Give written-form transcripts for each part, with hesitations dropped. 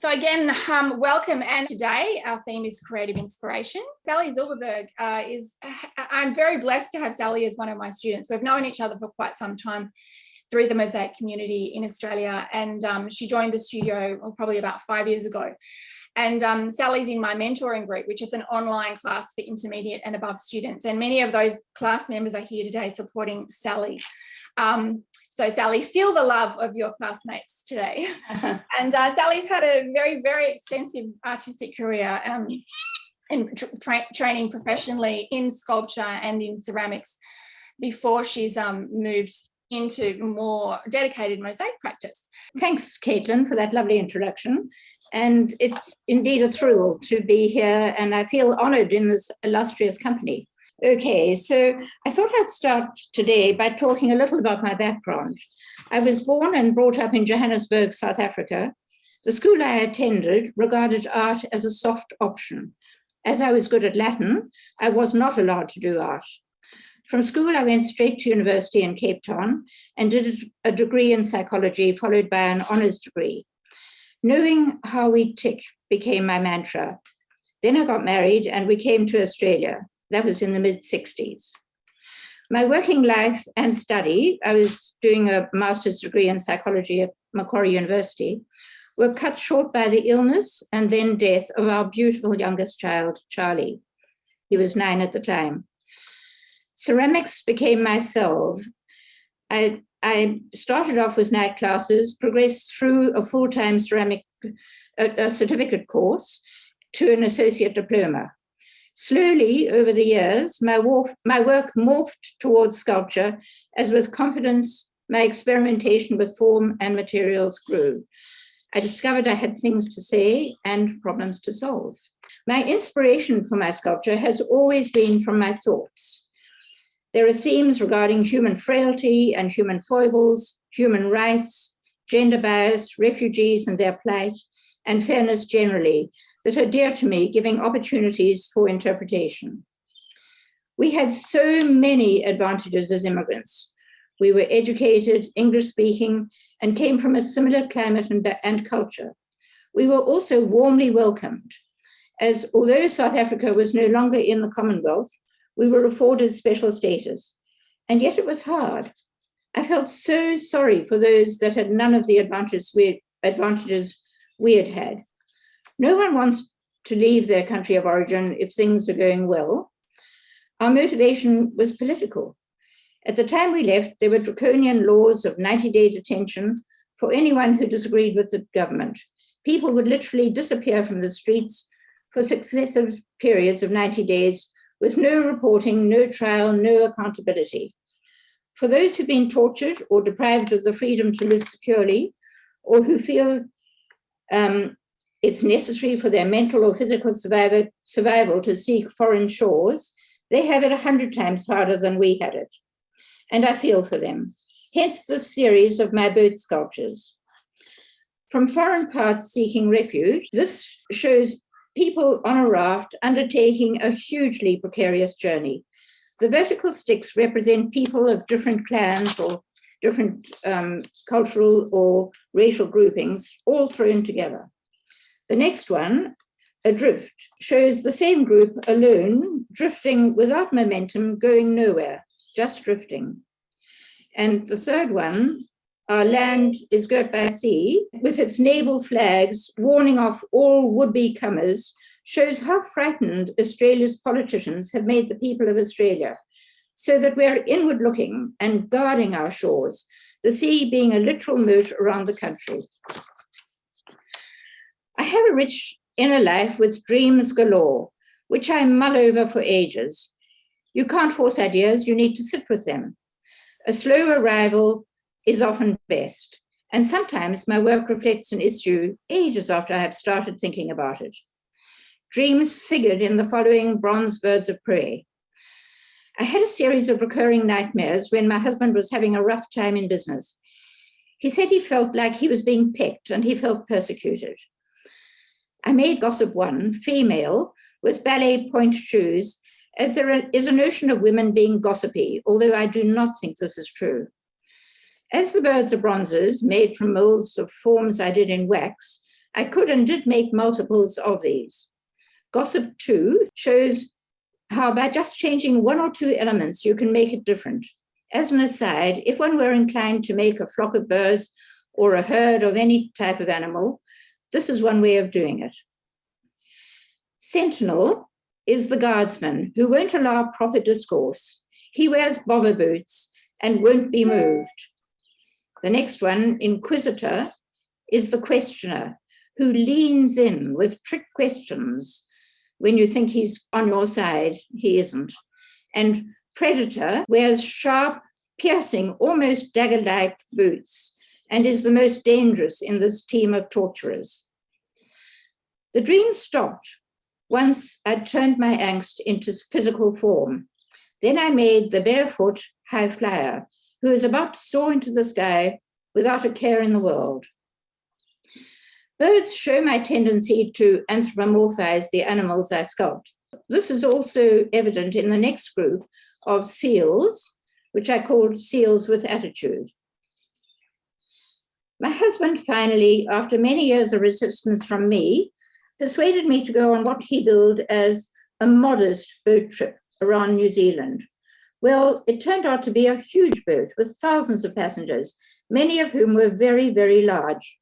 So again, welcome. And today our theme is creative inspiration. Sally Zylberberg I'm very blessed to have Sally as one of my students. We've known each other for quite some time through the mosaic community in Australia. And she joined the studio probably about 5 years ago. And Sally's in my mentoring group, which is an online class for intermediate and above students. And many of those class members are here today supporting Sally. So Sally, feel the love of your classmates today. And Sally's had a very, very extensive artistic career in training professionally in sculpture and in ceramics before she's moved into more dedicated mosaic practice. Thanks, Caitlin, for that lovely introduction. And it's indeed a thrill to be here, and I feel honoured in this illustrious company. Okay, so I thought I'd start today by talking a little about my background. I was born and brought up in Johannesburg, South Africa. The school I attended regarded art as a soft option. As I was good at Latin, I was not allowed to do art. From school, I went straight to university in Cape Town and did a degree in psychology, followed by an honours degree. Knowing how we tick became my mantra. Then I got married and we came to Australia. That was in the mid-60s. My working life and study, I was doing a master's degree in psychology at Macquarie University, were cut short by the illness and then death of our beautiful youngest child, Charlie. He was 9 at the time. Ceramics became my salve. I started off with night classes, progressed through a full-time ceramic a certificate course to an associate diploma. Slowly, over the years, my work morphed towards sculpture, as with confidence, my experimentation with form and materials grew. I discovered I had things to say and problems to solve. My inspiration for my sculpture has always been from my thoughts. There are themes regarding human frailty and human foibles, human rights, gender bias, refugees and their plight, and fairness generally, that are dear to me, giving opportunities for interpretation. We had so many advantages as immigrants. We were educated, English-speaking, and came from a similar climate and culture. We were also warmly welcomed, as although South Africa was no longer in the Commonwealth, we were afforded special status. And yet it was hard. I felt so sorry for those that had none of the advantages we had had. No one wants to leave their country of origin if things are going well. Our motivation was political. At the time we left, there were draconian laws of 90-day detention for anyone who disagreed with the government. People would literally disappear from the streets for successive periods of 90 days with no reporting, no trial, no accountability. For those who've been tortured or deprived of the freedom to live securely, or who feel it's necessary for their mental or physical survival to seek foreign shores, they have it 100 times harder than we had it. And I feel for them. Hence this series of my boat sculptures. From foreign parts seeking refuge, this shows people on a raft undertaking a hugely precarious journey. The vertical sticks represent people of different clans or different cultural or racial groupings, all thrown together. The next one, adrift, shows the same group alone, drifting without momentum, going nowhere, just drifting. And the third one, our land is girt by sea, with its naval flags warning off all would-be comers, shows how frightened Australia's politicians have made the people of Australia, so that we're inward looking and guarding our shores, the sea being a literal moat around the country. I have a rich inner life with dreams galore, which I mull over for ages. You can't force ideas, you need to sit with them. A slow arrival is often best, and sometimes my work reflects an issue ages after I have started thinking about it. Dreams figured in the following bronze birds of prey. I had a series of recurring nightmares when my husband was having a rough time in business. He said he felt like he was being picked and he felt persecuted. I made Gossip 1 female with ballet point shoes, as there is a notion of women being gossipy, although I do not think this is true. As the birds are bronzes made from molds of forms I did in wax, I could and did make multiples of these. Gossip 2 shows how by just changing one or two elements, you can make it different. As an aside, if one were inclined to make a flock of birds or a herd of any type of animal, this is one way of doing it. Sentinel is the guardsman who won't allow proper discourse. He wears bobber boots and won't be moved. The next one, Inquisitor, is the questioner who leans in with trick questions. When you think he's on your side, he isn't. And Predator wears sharp, piercing, almost dagger-like boots and is the most dangerous in this team of torturers. The dream stopped once I'd turned my angst into physical form. Then I made the barefoot high flyer who is about to soar into the sky without a care in the world. Birds show my tendency to anthropomorphize the animals I sculpt. This is also evident in the next group of seals, which I called Seals with Attitude. My husband finally, after many years of resistance from me, persuaded me to go on what he billed as a modest boat trip around New Zealand. Well, it turned out to be a huge boat with thousands of passengers, many of whom were very, very large.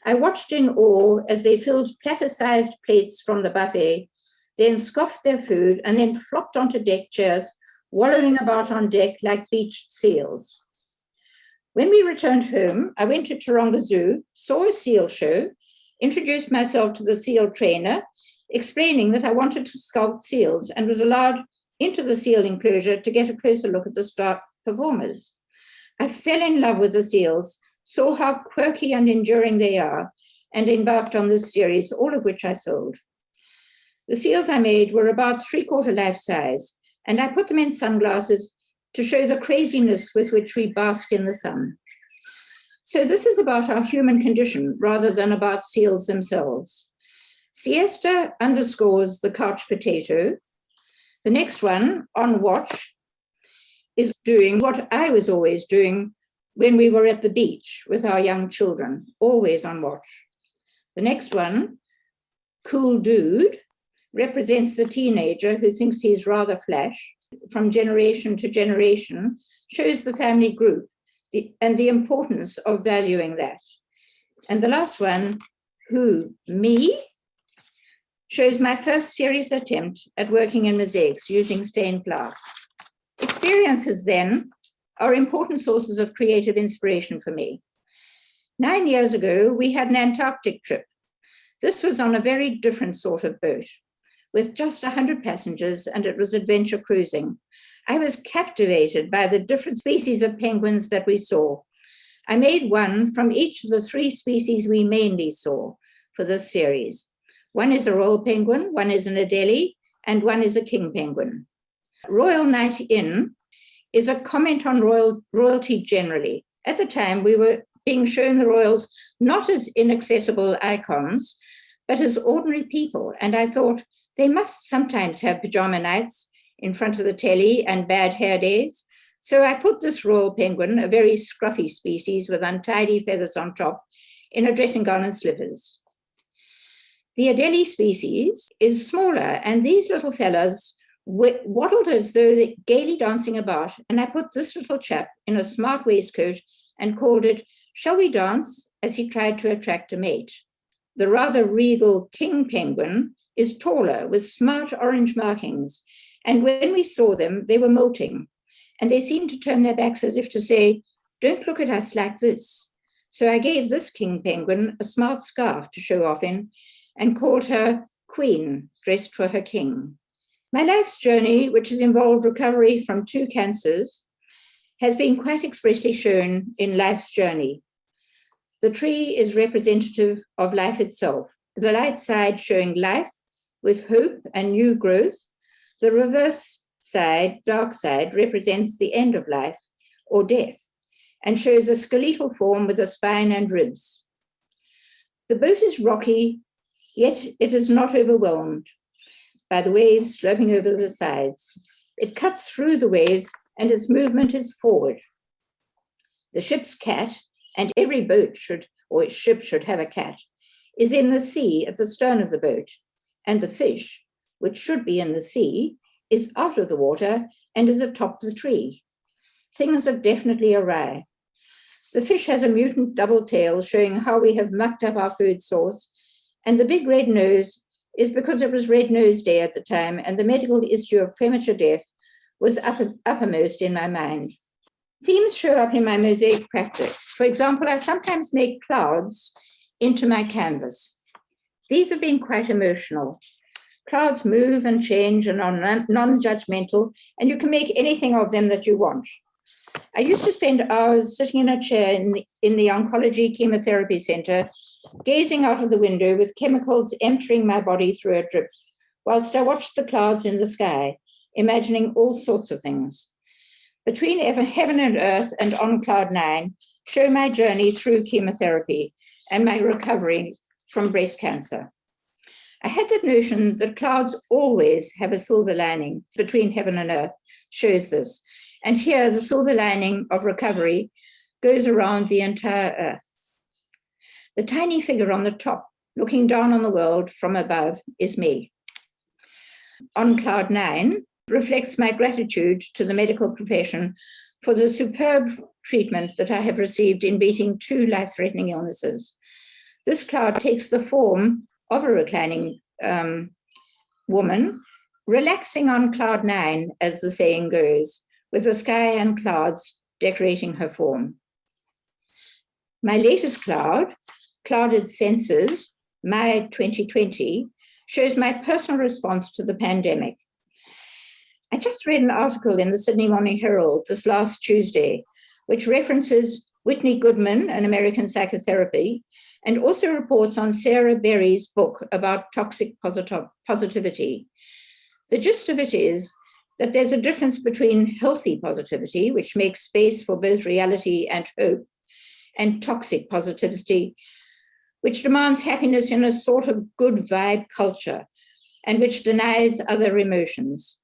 I watched in awe as they filled platter-sized plates from the buffet, then scoffed their food, and then flopped onto deck chairs, wallowing about on deck like beached seals. When we returned home, I went to Taronga Zoo, saw a seal show, introduced myself to the seal trainer, explaining that I wanted to sculpt seals and was allowed into the seal enclosure to get a closer look at the star performers. I fell in love with the seals, saw how quirky and enduring they are, and embarked on this series, all of which I sold. The seals I made were about 3/4 life size, and I put them in sunglasses to show the craziness with which we bask in the sun. So this is about our human condition rather than about seals themselves. Siesta underscores the couch potato. The next one, On Watch, is doing what I was always doing when we were at the beach with our young children, always on watch. The next one, Cool Dude, represents the teenager who thinks he's rather flash. From generation to generation, shows the family group and the importance of valuing that. And the last one, Who, Me, shows my first serious attempt at working in mosaics using stained glass. Experiences then are important sources of creative inspiration for me. 9 years ago, we had an Antarctic trip. This was on a very different sort of boat, with just 100 passengers, and it was adventure cruising. I was captivated by the different species of penguins that we saw. I made one from each of the 3 species we mainly saw for this series. One is a royal penguin, one is an Adelie, and one is a king penguin. Royal Night In is a comment on royalty generally. At the time, we were being shown the royals not as inaccessible icons, but as ordinary people. And I thought they must sometimes have pajama nights in front of the telly and bad hair days. So I put this royal penguin, a very scruffy species with untidy feathers on top, in a dressing gown and slippers. The Adelie species is smaller, and these little fellas waddled as though they're gaily dancing about, and I put this little chap in a smart waistcoat and called it Shall We Dance, as he tried to attract a mate. The rather regal king penguin is taller with smart orange markings, and when we saw them, they were molting, and they seemed to turn their backs as if to say, don't look at us like this. So I gave this king penguin a smart scarf to show off in and called her Queen, dressed for her king. My life's journey, which has involved recovery from 2 cancers, has been quite expressly shown in Life's Journey. The tree is representative of life itself, the light side showing life with hope and new growth. The reverse side, dark side, represents the end of life or death and shows a skeletal form with a spine and ribs. The boat is rocky, yet it is not overwhelmed by the waves sloping over the sides. It cuts through the waves and its movement is forward. The ship's cat, and every boat should, or ship should have a cat, is in the sea at the stern of the boat, and the fish, which should be in the sea, is out of the water and is atop the tree. Things are definitely awry. The fish has a mutant double tail showing how we have mucked up our food source, and the big red nose is because it was Red Nose Day at the time, and the medical issue of premature death was uppermost in my mind. Themes show up in my mosaic practice. For example, I sometimes make clouds into my canvas. These have been quite emotional. Clouds move and change and are non-judgmental, and you can make anything of them that you want. I used to spend hours sitting in a chair in the oncology chemotherapy center, gazing out of the window with chemicals entering my body through a drip, whilst I watched the clouds in the sky, imagining all sorts of things. Between Heaven and Earth and On Cloud 9 show my journey through chemotherapy and my recovery from breast cancer. I had that notion that clouds always have a silver lining. Between Heaven and Earth shows this. And here, the silver lining of recovery goes around the entire earth. The tiny figure on the top, looking down on the world from above, is me. On Cloud 9 reflects my gratitude to the medical profession for the superb treatment that I have received in beating 2 life-threatening illnesses. This cloud takes the form of a reclining woman, relaxing on Cloud 9, as the saying goes, with the sky and clouds decorating her form. My latest cloud, Clouded Senses, May 2020, shows my personal response to the pandemic. I just read an article in the Sydney Morning Herald this last Tuesday, which references Whitney Goodman, an American psychotherapy, and also reports on Sarah Berry's book about toxic positivity. The gist of it is that there's a difference between healthy positivity, which makes space for both reality and hope, and toxic positivity, which demands happiness in a sort of good vibe culture and which denies other emotions.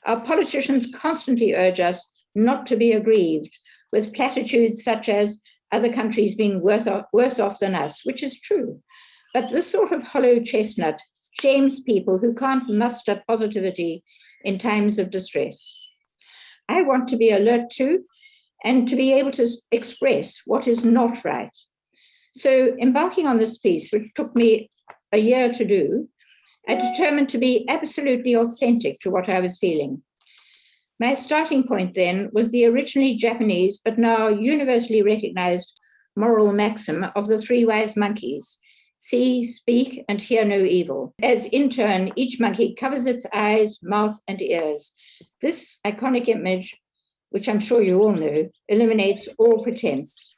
Our politicians constantly urge us not to be aggrieved with platitudes such as other countries being worse off than us, which is true. But this sort of hollow chestnut shames people who can't muster positivity in times of distress. I want to be alert to and to be able to express what is not right. So embarking on this piece, which took me a year to do, I determined to be absolutely authentic to what I was feeling. My starting point then was the originally Japanese, but now universally recognized moral maxim of the 3 wise monkeys: see, speak, and hear no evil. As in turn, each monkey covers its eyes, mouth, and ears. This iconic image, which I'm sure you all know, eliminates all pretense.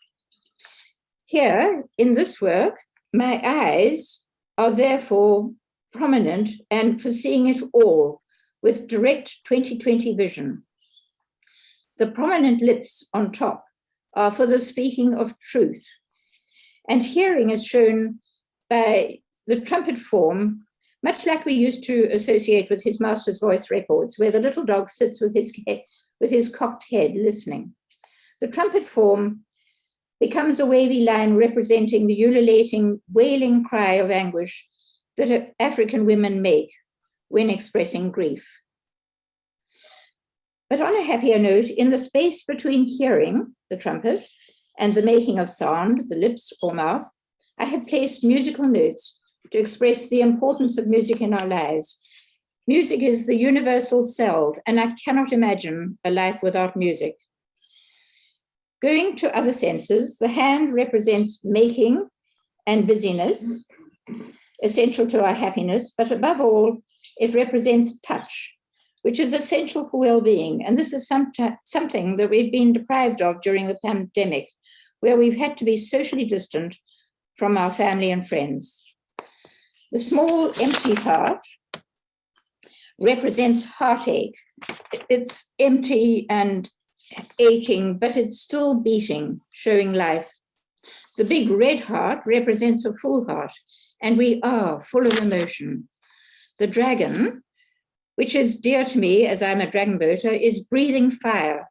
Here, in this work, my eyes are therefore prominent and for seeing it all with direct 20/20 vision. The prominent lips on top are for the speaking of truth. And hearing is shown by the trumpet form, much like we used to associate with his master's voice records, where the little dog sits with his cocked head listening. The trumpet form becomes a wavy line representing the ululating, wailing cry of anguish that African women make when expressing grief. But on a happier note, in the space between hearing, the trumpet, and the making of sound, the lips or mouth, I have placed musical notes to express the importance of music in our lives. Music is the universal salve, and I cannot imagine a life without music. Going to other senses, the hand represents making and busyness, essential to our happiness, but above all, it represents touch, which is essential for well-being. And this is something that we've been deprived of during the pandemic, where we've had to be socially distant from our family and friends. The small empty part represents heartache. It's empty and aching, but it's still beating, showing life. The big red heart represents a full heart, and we are full of emotion. The dragon, which is dear to me as I'm a dragon boater, is breathing fire,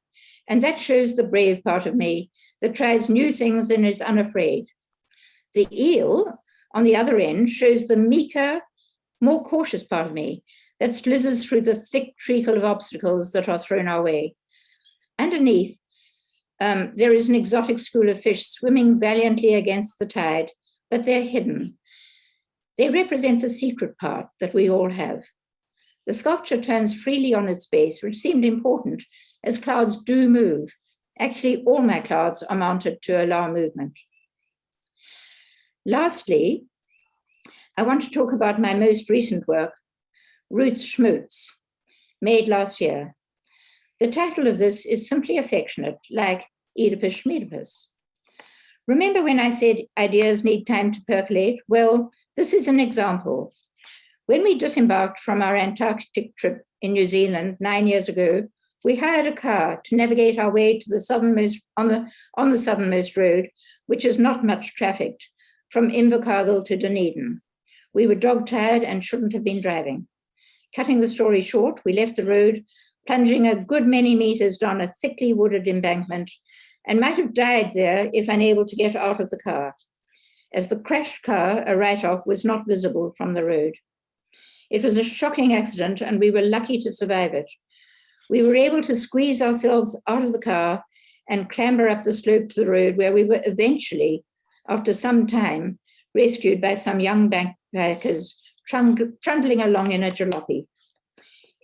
and that shows the brave part of me that tries new things and is unafraid. The eel, on the other end shows the meeker, more cautious part of me that slithers through the thick treacle of obstacles that are thrown our way. Underneath, there is an exotic school of fish swimming valiantly against the tide, but they're hidden. They represent the secret part that we all have. The sculpture turns freely on its base, which seemed important, as clouds do move. Actually, all my clouds are mounted to allow movement. Lastly, I want to talk about my most recent work, Roots Schmoots, made last year. The title of this is simply affectionate, like Oedipus Schmedipus. Remember when I said ideas need time to percolate? Well, this is an example. When we disembarked from our Antarctic trip in New Zealand 9 years ago, we hired a car to navigate our way to the southernmost on the southernmost road, which is not much trafficked, from Invercargill to Dunedin. We were dog-tired and shouldn't have been driving. Cutting the story short, we left the road, plunging a good many meters down a thickly wooded embankment, and might have died there if unable to get out of the car, as the crashed car, a write-off, was not visible from the road. It was a shocking accident, and we were lucky to survive it. We were able to squeeze ourselves out of the car and clamber up the slope to the road, where we were eventually, after some time, rescued by some young backpackers trundling along in a jalopy.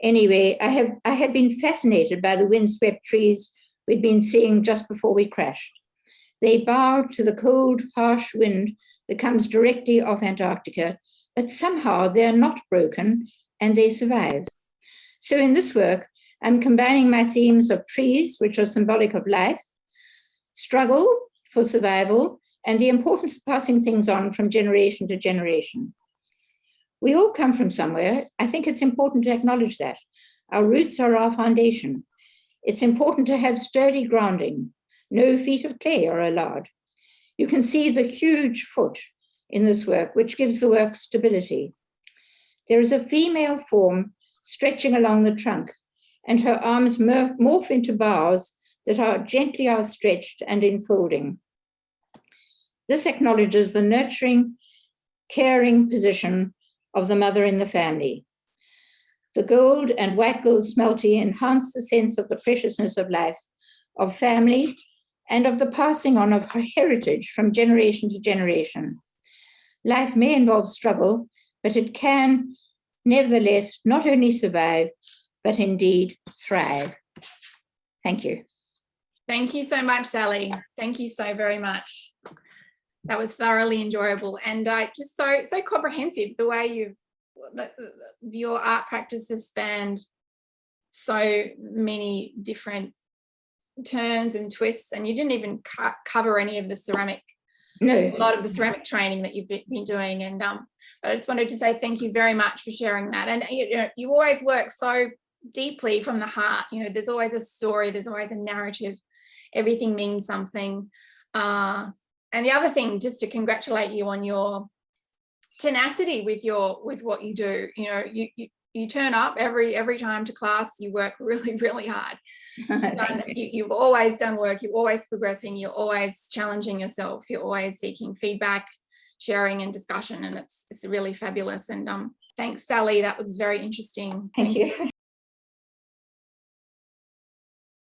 Anyway, I had been fascinated by the windswept trees we'd been seeing just before we crashed. They bow to the cold, harsh wind that comes directly off Antarctica, but somehow they're not broken and they survive. So in this work, I'm combining my themes of trees, which are symbolic of life, struggle for survival, and the importance of passing things on from generation to generation. We all come from somewhere. I think it's important to acknowledge that. Our roots are our foundation. It's important to have sturdy grounding. No feet of clay are allowed. You can see the huge foot in this work, which gives the work stability. There is a female form stretching along the trunk, and her arms morph into boughs that are gently outstretched and enfolding. This acknowledges the nurturing, caring position of the mother in the family. The gold and white gold smelty enhance the sense of the preciousness of life, of family, and of the passing on of her heritage from generation to generation. Life may involve struggle, but it can nevertheless not only survive, but indeed thrive. Thank you. Thank you so much, Sally. Thank you so very much. That was thoroughly enjoyable and just so comprehensive. The way your art practice has spanned so many different turns and twists, and you didn't even cover any of the ceramic. No, a lot of the ceramic training that you've been doing, and but I just wanted to say thank you very much for sharing that. And you always work so deeply from the heart. There's always a story, there's always a narrative. Everything means something. And the other thing, just to congratulate you on your tenacity with what you do. You turn up every time to class. You work really, really hard. You've always done work. You're always progressing. You're always challenging yourself. You're always seeking feedback, sharing, and discussion. And it's really fabulous. And thanks, Sally. That was very interesting. Thank you.